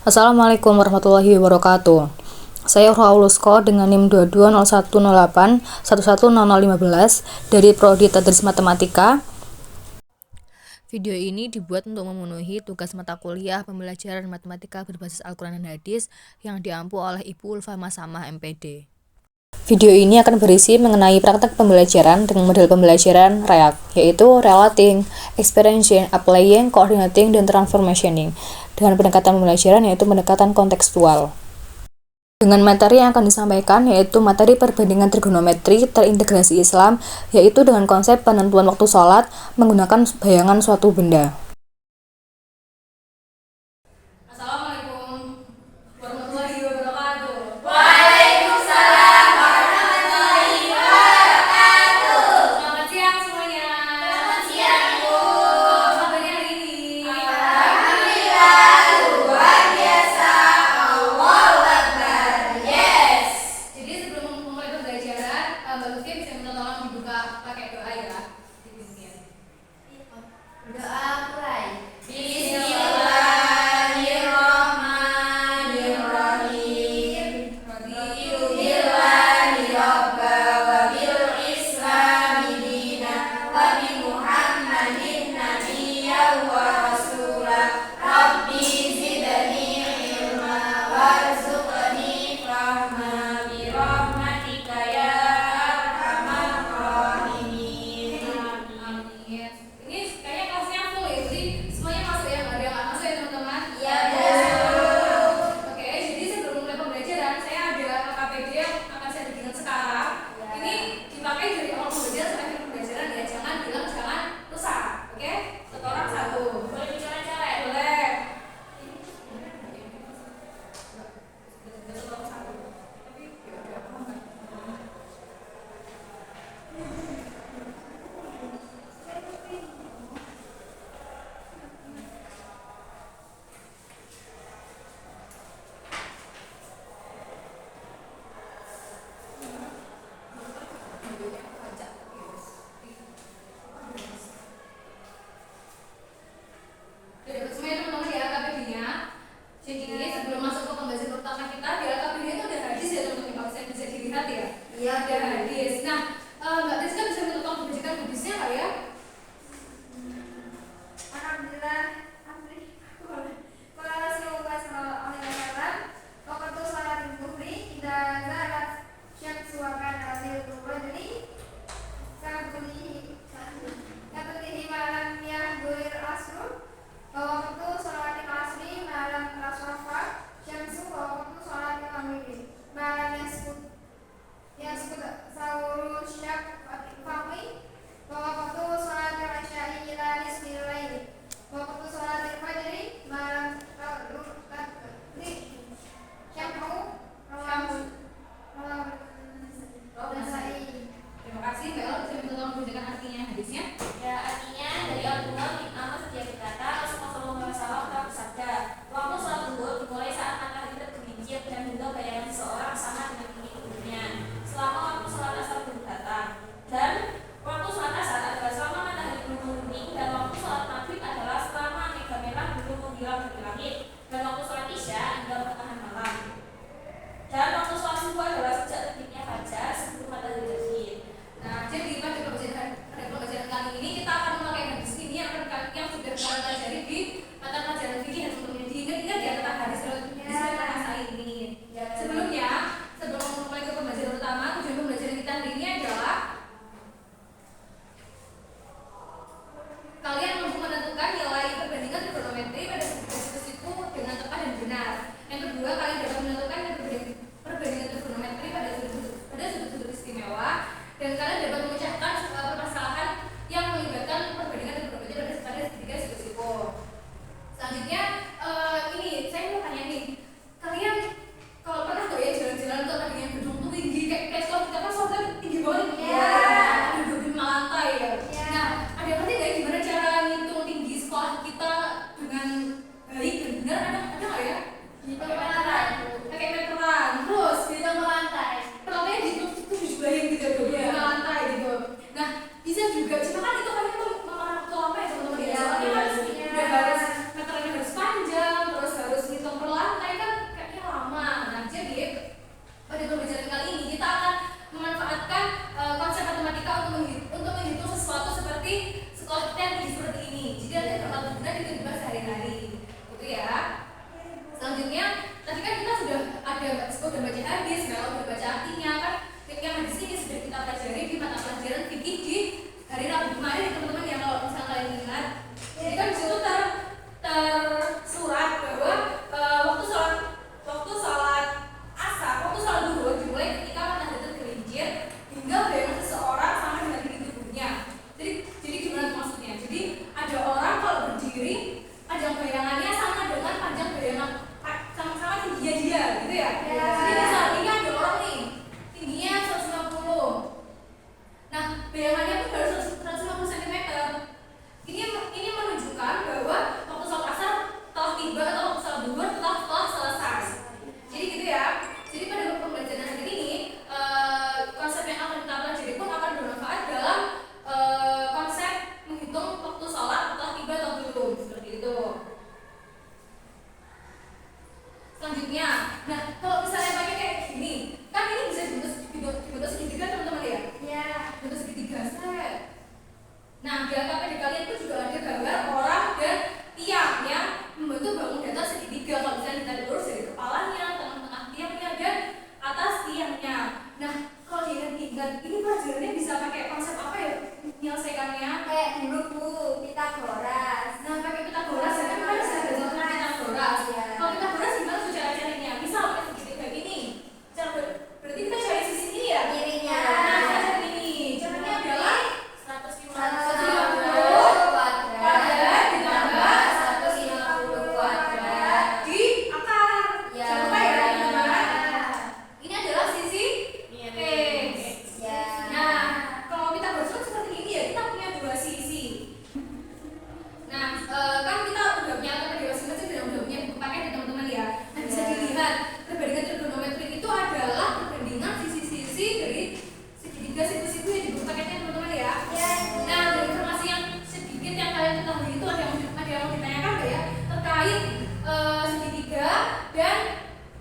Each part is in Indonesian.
Assalamualaikum warahmatullahi wabarakatuh. Saya Raulusko dengan NIM 220108110015 dari Prodi Tadris Matematika. Video ini dibuat untuk memenuhi tugas mata kuliah pembelajaran matematika berbasis Al-Quran dan Hadis yang diampu oleh Ibu Ulfa Masamah MPD. Video ini akan berisi mengenai praktek pembelajaran dengan model pembelajaran REACT, yaitu Relating, Experiencing, Applying, Coordinating, dan Transformationing, dengan pendekatan pembelajaran yaitu pendekatan kontekstual. Dengan materi yang akan disampaikan yaitu materi perbandingan trigonometri terintegrasi Islam, yaitu dengan konsep penentuan waktu sholat menggunakan bayangan suatu benda. Assalamualaikum warahmatullahi wabarakatuh. Waalaikumsalam warahmatullahi wabarakatuh. Selamat siang semuanya. Selamat siang, Ibu. Apa kabarnya hari ini? Alhamdulillah, luar biasa. Allahu Akbar. Yes. Jadi sebelum memulai pembelajaran, Mbak Lutfi bisa minta tolong dibuka pakai doa ya. Doa mulai. Ini kayaknya kelasnya full ya, jadi semuanya masuk ya, nggak ada yang nggak masuk ya teman-teman? Ya, Bu. Oke, jadi sebelum mulai pembelajaran, saya ada KPD yang akan saya bikin sekarang. Ini dipakai dari awal pembelajaran sampai akhir pembelajaran ya, jangan bilang jangan rusak. Oke, satu orang satu. Boleh bicara-cara? Boleh. Udah dapat semuanya teman-teman ya KPD-nya. Jadi sebelum masuk ke pembahasan utama kita, di KPD itu ada hadis ya teman-teman, kalau saya bisa dilihat ya. Iya, Ada hadis. Nah, Mbak Rizka bisa minta tolong dibacakan hadisnya nggak ya? Alhamdulillah. Qala Rasulullah sallallahu alaihi wasallam, waqtu salatil zuhri idza zalat syamsu wa kana zilul rajuli kabuli malam yahdur asru wa waqtu salatil asri malam tasawfa syamsu wa waqtu salatil maghribi malam yaskut sawru syak faqi wa waqtu salatil isya'i ila nisfil laili waqtu salatil fajri malam syamu Nasai. Terima kasih Mbak El, bisa minta tolong dibacakan artinya hadisnya. Ya, artinya dari Abdullah bin Amr dia berkata, Rasulullah SAW telah bersabda, waktu sholat zuhur dimulai saat matahari tergelincir dan hingga bayangan seseorang sama dengan ini umurnya. Selama waktu sholat asar belum datang, dan waktu sholat asar adalah selama matahari belum menguning, dan waktu sholat maghrib adalah selama mega merah belum menghilang dari langit, dan waktu sholat isya hingga pertengahan malam. Dan waktu sholat subuh adalah sejak terbitnya fajar sebelum matahari terbit. Nah, jadi pada pembelajaran kali ini kita akan memakai hadis ini yang sudah kalian pelajari di mata pelajaran fikih dan sebelumnya. Diingat-ingat ya tentang hadis bahasa ini. Sebelumnya, sebelum memulai ke pembelajaran utama, tujuan pembelajaran kita hari ini adalah kalian mampu menentukan nilai perbandingan trigonometri pada situs itu dengan tepat dan benar. Yang kedua, kalian dapat menentukan perbandingan trigonometri pada sudut-sudut istimewa, dan kalian dapat memecahkan permasalahan yang melibatkan perbandingan trigonometri pada segitiga siku-siku. Selanjutnya, ini saya mau tanya nih, kalian kalau pernah tuh ya jalan-jalan tuh tadi yang gedung tuh tinggi kayak sekolah kita kan sekolah tinggi banget gitu ya, ada 25 lantai ya. Nah, ada ngerti nggak gimana cara ngitung tinggi sekolah kita dengan baik dan benar? Ada nggak ya? Itu beneran. Selanjutnya, nah kalau misalnya pakai kayak gini, kan ini bisa dibentuk segitiga teman-teman ya? Ya. Bentuk segitiga set. Nah, di AKPD kalian itu juga ada gambar orang dan tiang yang membentuk bangun datar segitiga. Kalau misalnya ditarik lurus dari kepalanya, tengah-tengah tiangnya dan atas tiangnya. Nah, kalau diingat-ingat, ini pelajarannya bisa pakai konsep apa ya menyelesaikannya? Kayak dulu Bu, Pitagoras. Nah, pakai Pitagoras ya kan kita bisa belajar tentang Pitagoras. Iya. Kalau Pitagoras gimana tuh cara-caranya? Misal pakai segitiga gini. Berarti kita cari sisi ini ya? Kirinya. Nah, kita cari ini. Caranya adalah 150 kuadrat ditambah 150 kuadrat. di akar. Ya. Jangan lupa ya teman-teman. Ini adalah sisi X. Ya. Nah, kalau Pitagoras kan seperti ini ya, kita punya dua sisi. Nah, kan kita udah punya AKPD masing-masing dan udah punya buku paket ya teman-teman ya. Nah, bisa dilihat perbandingan trigonometri itu adalah perbandingan sisi-sisi dari segitiga siku-siku yang di buku paketnya teman-teman ya. Ya. Nah, dari informasi yang sedikit yang kalian ketahui itu ada yang mau ditanyakan nggak ya terkait segitiga dan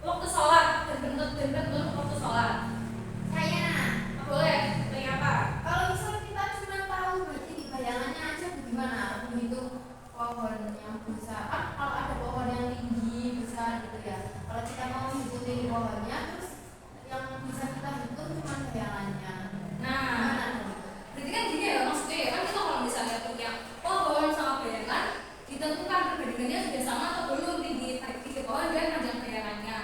waktu sholat dan bentuk waktu sholat. Saya. Boleh, tanya apa? Kalau misal kita cuma tahu berarti di bayangannya aja bagaimana menghitung pohon yang besar. Kalau ada pohon yang tinggi besar gitu ya. Kalau kita mau hitung tinggi pohonnya, terus yang bisa kita hitung cuma bayangannya. Nah, Gimana dong? berarti kan gini ya maksudnya ya kan kita kalau misalnya punya pohon sama bayangan ditentukan perbandingannya sudah sama atau belum tinggi pohon dan panjang bayangannya.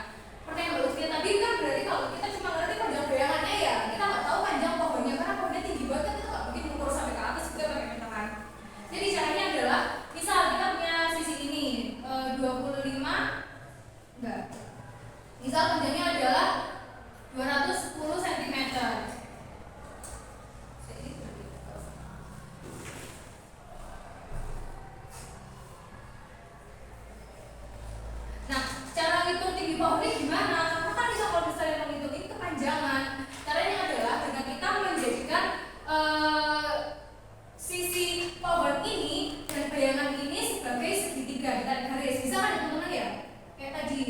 Pertanyaan baru kita tadi kan berarti kalau kita cuma ngerti panjang bayangannya ya kita nggak tahu panjang pohonnya karena pohonnya tinggi banget kan kita nggak mungkin mengukur sampai ke atas juga pakai meteran. Jadi caranya adalah misal kita punya sisi ini 25 enggak. Misal panjangnya adalah 210 cm. Nah, cara ngitung tinggi pohonnya gimana? Karena kan bisa kalau misalnya menghitung ini kepanjangan. Caranya adalah dengan kita menjadikan sisi pohon ini dan bayangan ini sebagai segitiga ditarik garis. Bisa kan ya teman-teman ya? Kayak tadi.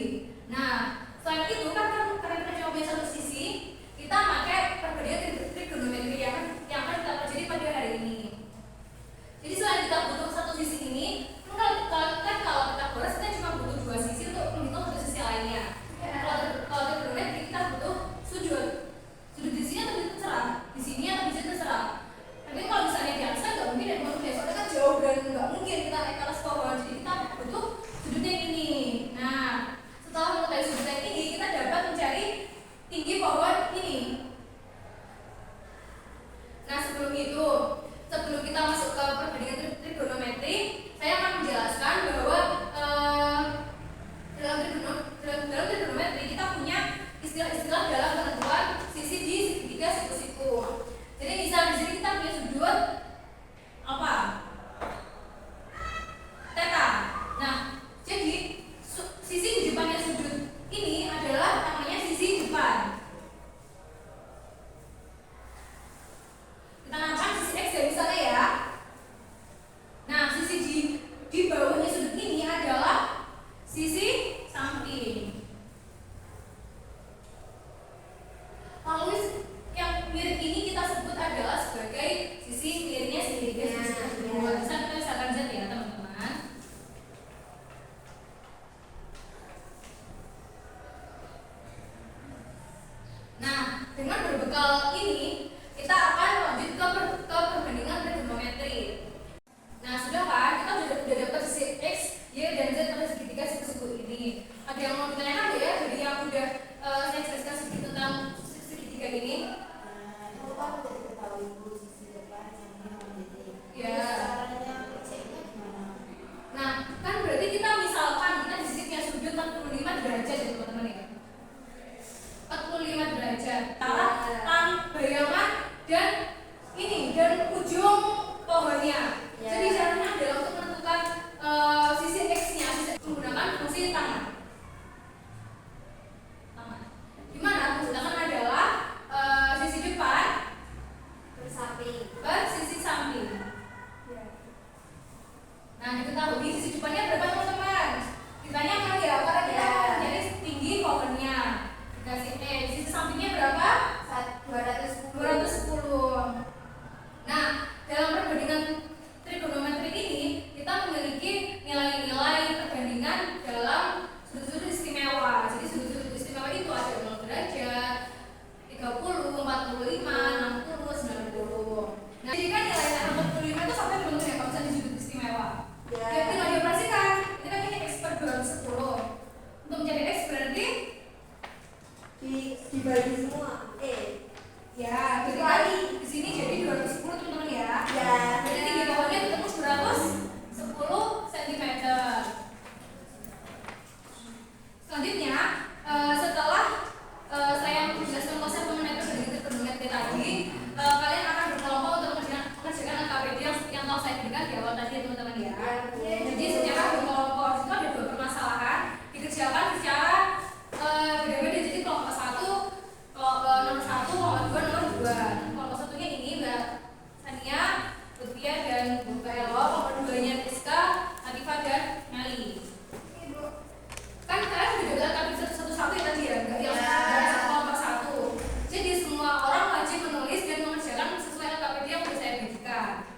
Nah, selain itu kan karena kita cuma punya satu sisi, kita pakai perbandingan trigonometri yang akan kita pelajari pada hari ini. Jadi selain kita butuh satu sisi ini, kalau kita boros kita cuma butuh dua sisi untuk menghitung satu sisi lainnya. Kalau trigonometri kita butuh sudut di sini atau terserah, di sini atau di sini terserah. Tapi kalau misalnya di atas kan nggak mungkin ya teman-teman, soalnya kan jauh dan nggak mungkin kita naik ke atas pohon. Jadi kita butuh sudutnya yang ini. Nah, setelah mengetahui sudutnya yang ini, kita dapat mencari tinggi pohon ini. Nah, sebelum kita masuk ke perbandingan trigonometri, saya akan menjelaskan bahwa dalam trigonometri kita punya istilah-istilah dalam penentuan sisi di segitiga siku-siku. Jadi misal di sini kita punya sudut apa? Theta. Nah, jadi sisi di depannya sudut ini adalah namanya sisi depan. Kita namakan sisi X ya misalnya ya. Nah, sisi di bawahnya sudut ini adalah sisi samping. Lalu yang mirip ini kita sebut adalah sebagai sisi miringnya segitiga siku-siku. Bisa kita misalkan Z ya teman-teman. Nah, dengan berbekal ini kita akan lanjut ke perbandingan trigonometri. Nah, sudah kan? Kita udah dapat sisi X, Y, dan Z pada segitiga siku-siku ini. Ada yang mau ditanyakan nggak ya dari yang udah saya jelaskan sedikit tentang segitiga ini? Kalau aku tidak ketahui Bu sisi depan yang menjadi. Ya. Caranya ngeceknya gimana? Nah, kan berarti kita misalkan kita di sini punya sudut 45 derajat ya teman-teman ya. 45 derajat. Antara dibagi semua. Ya, jadi kan di sini jadi 210 teman-teman ya. Ya. Jadi tinggi pohonnya bertemu 210 cm. Selanjutnya, setelah saya menjelaskan konsep mengenai perbandingan perbandingan tadi, kalian akan berkelompok untuk mengerjakan LKPD yang telah saya berikan di awal tadi ya teman-teman ya. Jadi secara berkelompok itu ada 2 permasalahan dikerjakan secara beda-beda. Jadi kelompok 1, nomor 1, kelompok 2, nomor 2. Kelompok satunya ini Mbak Sania, Lutfia dan Mbak Elo. Kelompok 2-nya Rizka, Latifah dan Meli. Kan kalian sudah dapat kami satu-satu ya tadi ya, nggak yang satu kelompok satu. Jadi semua orang wajib menulis dan mengerjakan sesuai LKPD yang sudah saya berikan.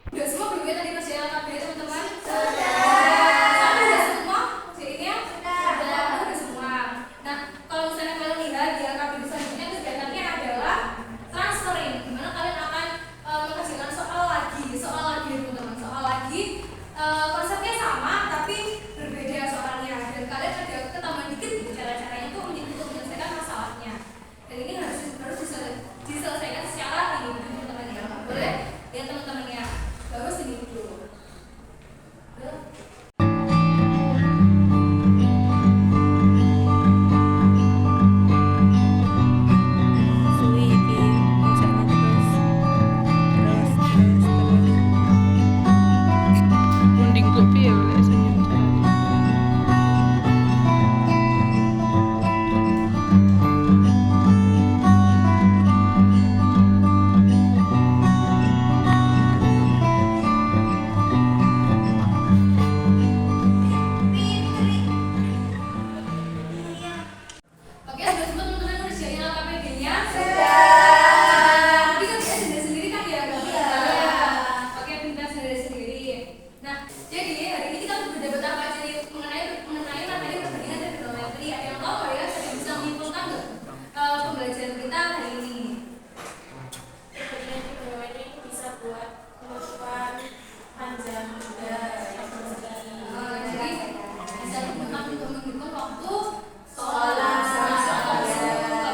Udah semua belum ya tadi kerjaan LKPD teman-teman? Sampai udah semua kerjainnya? Udah semua. Nah, kalau misalnya kalian lihat di LKPD selanjutnya kegiatannya adalah transferring, dimana kalian akan mengerjakan soal lagi teman-teman. Soal lagi, konsepnya sama tapi berbeda soalnya, dan kalian ada ketambahan dikit gitu cara-caranya tuh untuk menyelesaikan masalahnya. Dan ini harus diselesaikan secara ini teman-teman ya. Boleh ya teman-teman ya. Bagus ini dulu. Suwi iki misalnya terus mending kopi ya oleh senyum caranya. Oke, sudah semua teman-teman ngerjain LKPD-nya? Sudah. Tapi kan bisa sendiri-sendiri kan ya? Oke, pindah sendiri-sendiri. Nah, jadi hari ini kita berdebat apa aja nih mengenai materi perbandingan dan trigonometri. Ada yang tahu nggak ya? Ada yang bisa menyimpulkan nggak pembelajaran kita hari ini? Perbandingan trigonometri itu bisa buat penutupan panjang juga yang bersegi. Jadi bisa digunakan untuk menghitung waktu Sholat. Kalau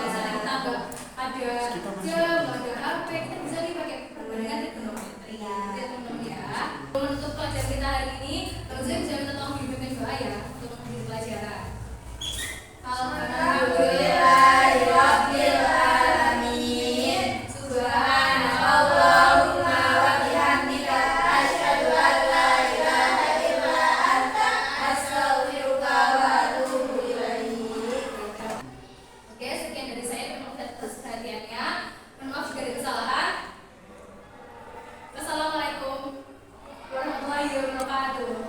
misalnya kita nggak ada jam, nggak ada HP, kita bisa dipakai perbandingan trigonometri. Ya teman-teman ya. Untuk pelajaran kita hari ini, kalau saya bisa minta tolong dibimbing doa ya untuk mengakhiri pelajaran. Alhamdulillahirabbil alamin. Subhanallahumma wa bihamdika asyhadu an la ilaha illa anta astaghfiruka wa atubu ilaik. Oke, sekian dari saya. Terima kasih atas perhatiannya. Mohon maaf jika ada kesalahan. Wassalamualaikum warahmatullahi wabarakatuh.